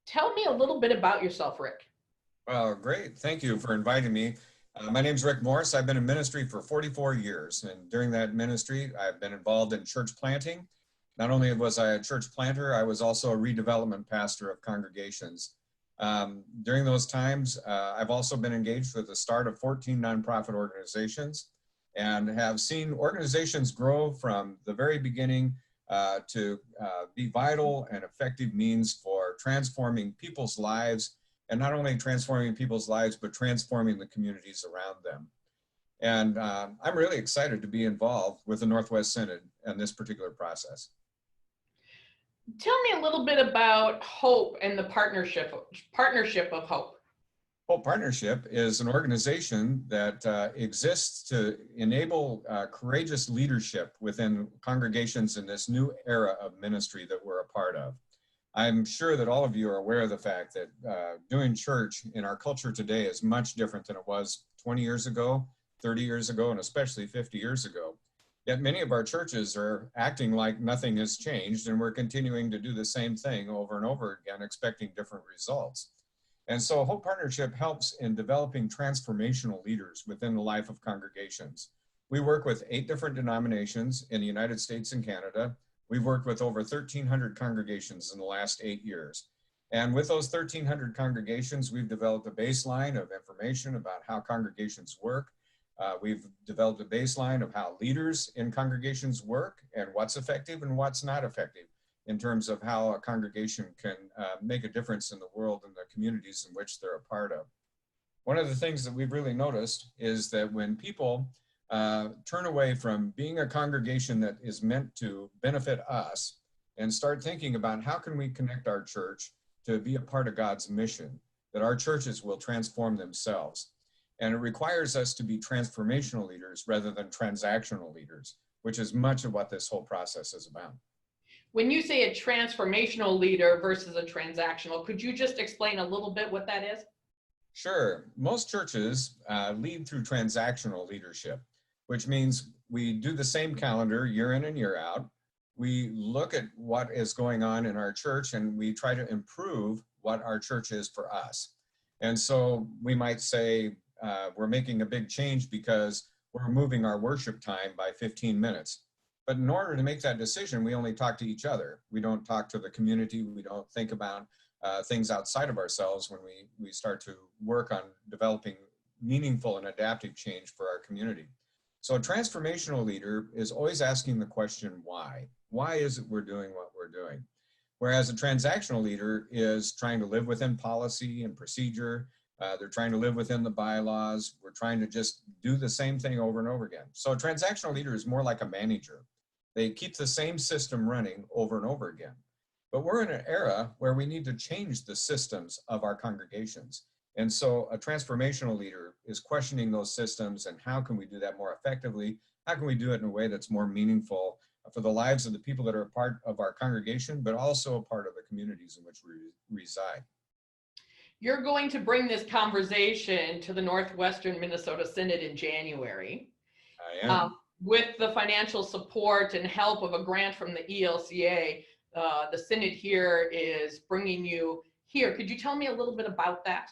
Tell me a little bit about yourself, Rick. Well, great. Thank you for inviting me. My name's Rick Morris. I've been in ministry for 44 years. And during that ministry, I've been involved in church planting. Not only was I a church planter, I was also a redevelopment pastor of congregations. During those times, I've also been engaged with the start of 14 nonprofit organizations and have seen organizations grow from the very beginning to be vital and effective means for transforming people's lives, and not only transforming people's lives, but transforming the communities around them. And I'm really excited to be involved with the Northwest Synod and this particular process. Tell me a little bit about Hope and the partnership of Hope. Hope Partnership is an organization that exists to enable courageous leadership within congregations in this new era of ministry that we're a part of. I'm sure that all of you are aware of the fact that doing church in our culture today is much different than it was 20 years ago, 30 years ago, and especially 50 years ago. Yet many of our churches are acting like nothing has changed, and we're continuing to do the same thing over and over again, expecting different results. And so Hope Partnership helps in developing transformational leaders within the life of congregations. We work with 8 different denominations in the United States and Canada. We've worked with over 1,300 congregations in the last 8 years. And with those 1,300 congregations, we've developed a baseline of information about how congregations work. We've developed a baseline of how leaders in congregations work and what's effective and what's not effective in terms of how a congregation can make a difference in the world and the communities in which they're a part of. One of the things that we've really noticed is that when people turn away from being a congregation that is meant to benefit us and start thinking about how can we connect our church to be a part of God's mission, that our churches will transform themselves. And it requires us to be transformational leaders rather than transactional leaders, which is much of what this whole process is about. When you say a transformational leader versus a transactional, could you just explain a little bit what that is? Sure. Most churches lead through transactional leadership, which means we do the same calendar year in and year out. We look at what is going on in our church and we try to improve what our church is for us. And so we might say we're making a big change because we're moving our worship time by 15 minutes. But in order to make that decision, we only talk to each other. We don't talk to the community. We don't think about things outside of ourselves when we start to work on developing meaningful and adaptive change for our community. So a transformational leader is always asking the question, why? Why is it we're doing what we're doing? Whereas a transactional leader is trying to live within policy and procedure. They're trying to live within the bylaws. We're trying to just do the same thing over and over again. So a transactional leader is more like a manager. They keep the same system running over and over again. But we're in an era where we need to change the systems of our congregations. And so a transformational leader is questioning those systems and how can we do that more effectively? How can we do it in a way that's more meaningful for the lives of the people that are a part of our congregation, but also a part of the communities in which we reside? You're going to bring this conversation to the Northwestern Minnesota Synod in January. I am. With the financial support and help of a grant from the ELCA, the Synod here is bringing you here. Could you tell me a little bit about that?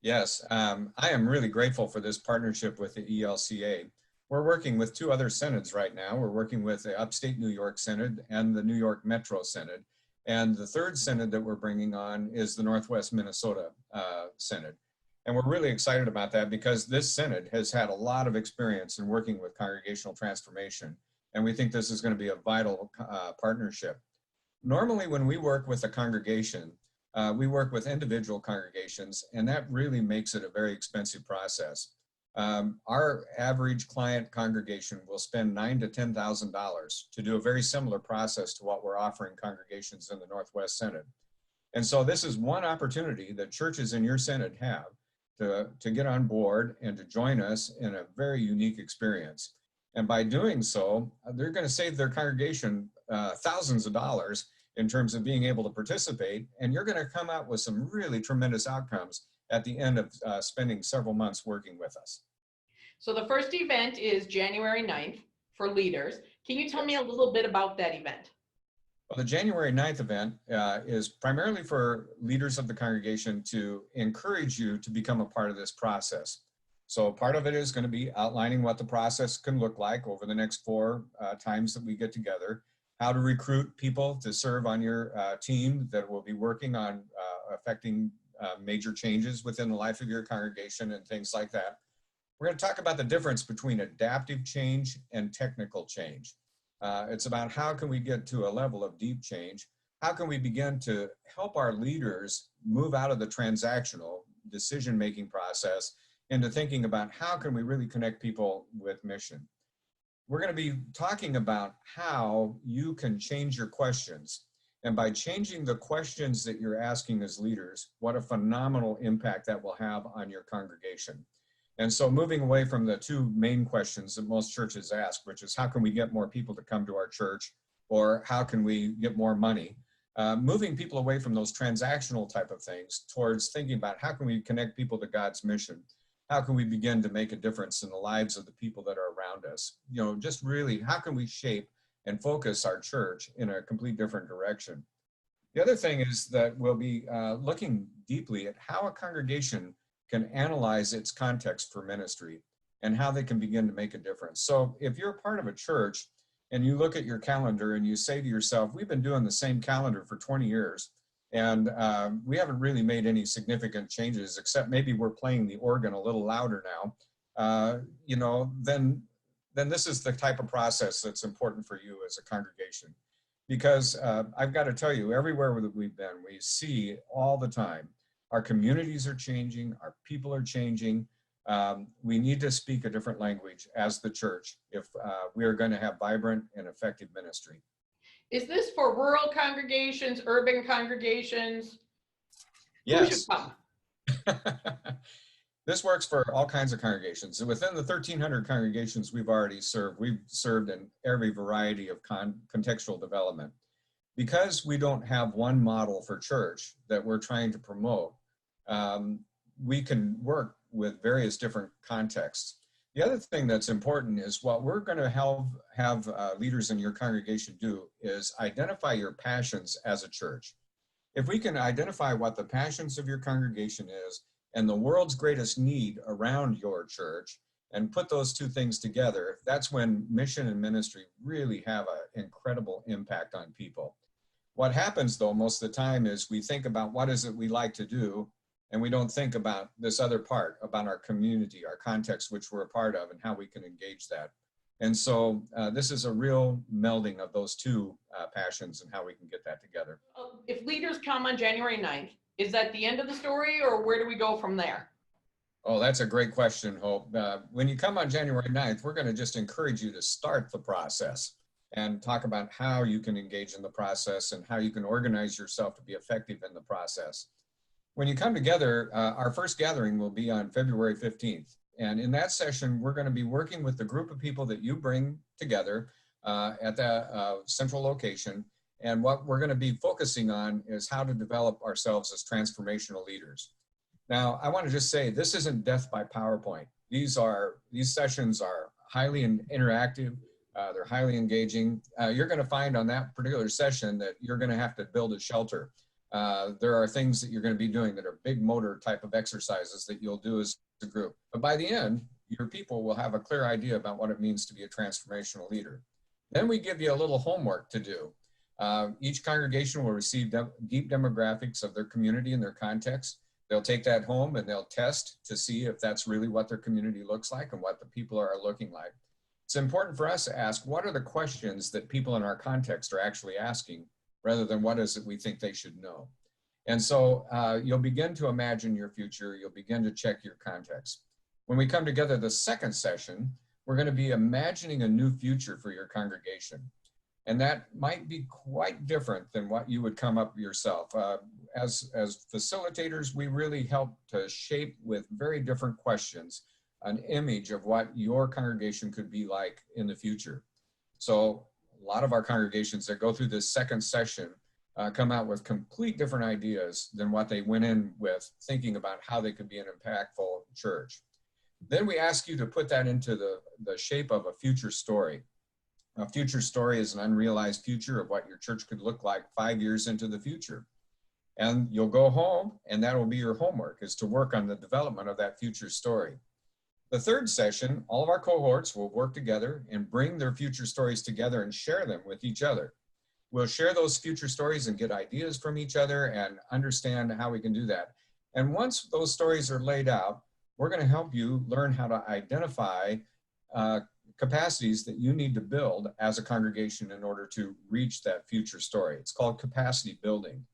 Yes, I am really grateful for this partnership with the ELCA. We're working with 2 other synods right now. We're working with the Upstate New York Synod and the New York Metro Synod. And the 3rd synod that we're bringing on is the Northwest Minnesota Synod. And we're really excited about that because this synod has had a lot of experience in working with congregational transformation. And we think this is going to be a vital partnership. Normally, when we work with a congregation, we work with individual congregations, and that really makes it a very expensive process. Our average client congregation will spend $9,000 to $10,000 to do a very similar process to what we're offering congregations in the Northwest Synod. And so this is one opportunity that churches in your synod have to get on board and to join us in a very unique experience. And by doing so, they're going to save their congregation thousands of dollars in terms of being able to participate. And you're going to come out with some really tremendous outcomes at the end of spending several months working with us. So the first event is January 9th for leaders. Can you tell me a little bit about that event? Well, the January 9th event is primarily for leaders of the congregation to encourage you to become a part of this process. So part of it is going to be outlining what the process can look like over the next 4 times that we get together, how to recruit people to serve on your team that will be working on affecting major changes within the life of your congregation and things like that. We're going to talk about the difference between adaptive change and technical change. It's about how can we get to a level of deep change? How can we begin to help our leaders move out of the transactional decision-making process into thinking about how can we really connect people with mission? We're going to be talking about how you can change your questions. And by changing the questions that you're asking as leaders, what a phenomenal impact that will have on your congregation. And so moving away from the 2 main questions that most churches ask, which is how can we get more people to come to our church, or how can we get more money, moving people away from those transactional type of things towards thinking about how can we connect people to God's mission? How can we begin to make a difference in the lives of the people that are around us? You know, just really, how can we shape and focus our church in a complete different direction? The other thing is that we'll be looking deeply at how a congregation can analyze its context for ministry and how they can begin to make a difference. So if you're a part of a church and you look at your calendar and you say to yourself, we've been doing the same calendar for 20 years and we haven't really made any significant changes, except maybe we're playing the organ a little louder now, you know, then this is the type of process that's important for you as a congregation. Because I've got to tell you, everywhere that we've been, we see all the time, our communities are changing, our people are changing. We need to speak a different language as the church if we are going to have vibrant and effective ministry. Is this for rural congregations, urban congregations? Yes. Who should come? This works for all kinds of congregations. Within the 1,300 congregations we've already served, we've served in every variety of contextual development. Because we don't have one model for church that we're trying to promote, we can work with various different contexts. The other thing that's important is what we're going to have leaders in your congregation do is identify your passions as a church. If we can identify what the passions of your congregation is and the world's greatest need around your church and put those 2 things together, that's when mission and ministry really have an incredible impact on people. What happens though most of the time is we think about what is it we like to do, and we don't think about this other part, about our community, our context, which we're a part of, and how we can engage that. And so this is a real melding of those 2 passions and how we can get that together. If leaders come on January 9th, is that the end of the story, or where do we go from there? Oh, that's a great question, Hope. When you come on January 9th, we're going to just encourage you to start the process and talk about how you can engage in the process and how you can organize yourself to be effective in the process. When you come together, our first gathering will be on February 15th. And in that session, we're going to be working with the group of people that you bring together at the central location. And what we're going to be focusing on is how to develop ourselves as transformational leaders. Now, I want to just say this isn't death by PowerPoint. These sessions are highly interactive. They're highly engaging. You're going to find on that particular session that you're going to have to build a shelter. There are things that you're going to be doing that are big motor type of exercises that you'll do as a group. But by the end, your people will have a clear idea about what it means to be a transformational leader. Then we give you a little homework to do. Each congregation will receive deep demographics of their community and their context. They'll take that home and they'll test to see if that's really what their community looks like and what the people are looking like. It's important for us to ask, what are the questions that people in our context are actually asking, rather than what is it we think they should know. And so you'll begin to imagine your future. You'll begin to check your context. When we come together the second session, we're going to be imagining a new future for your congregation. And that might be quite different than what you would come up yourself. As facilitators, we really help to shape with very different questions an image of what your congregation could be like in the future. So a lot of our congregations that go through this second session come out with complete different ideas than what they went in with, thinking about how they could be an impactful church. Then we ask you to put that into the shape of a future story. A future story is an unrealized future of what your church could look like 5 years into the future. And you'll go home, and that will be your homework, is to work on the development of that future story. The third session, all of our cohorts will work together and bring their future stories together and share them with each other. We'll share those future stories and get ideas from each other and understand how we can do that. And once those stories are laid out, we're going to help you learn how to identify capacities that you need to build as a congregation in order to reach that future story. It's called capacity building.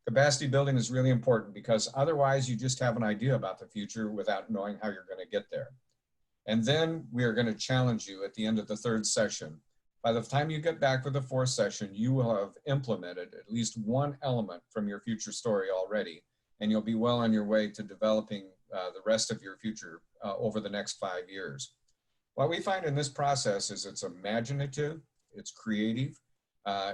Capacity building is really important because otherwise you just have an idea about the future without knowing how you're going to get there. And then we are going to challenge you at the end of the third session. By the time you get back for the fourth session, you will have implemented at least one element from your future story already, and you'll be well on your way to developing the rest of your future over the next 5 years. What we find in this process is it's imaginative, it's creative,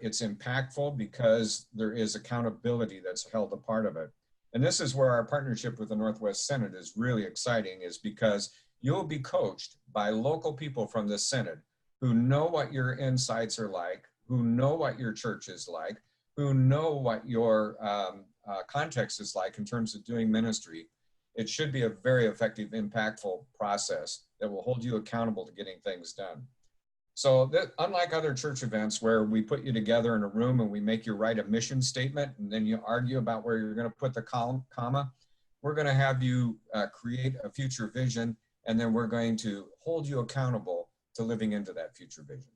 it's impactful because there is accountability that's held a part of it. And this is where our partnership with the Northwest Synod is really exciting, is because you'll be coached by local people from the Synod who know what your insights are like, who know what your church is like, who know what your context is like in terms of doing ministry. It should be a very effective, impactful process that will hold you accountable to getting things done. So that, unlike other church events where we put you together in a room and we make you write a mission statement and then you argue about where you're going to put the comma, we're going to have you create a future vision, and then we're going to hold you accountable to living into that future vision.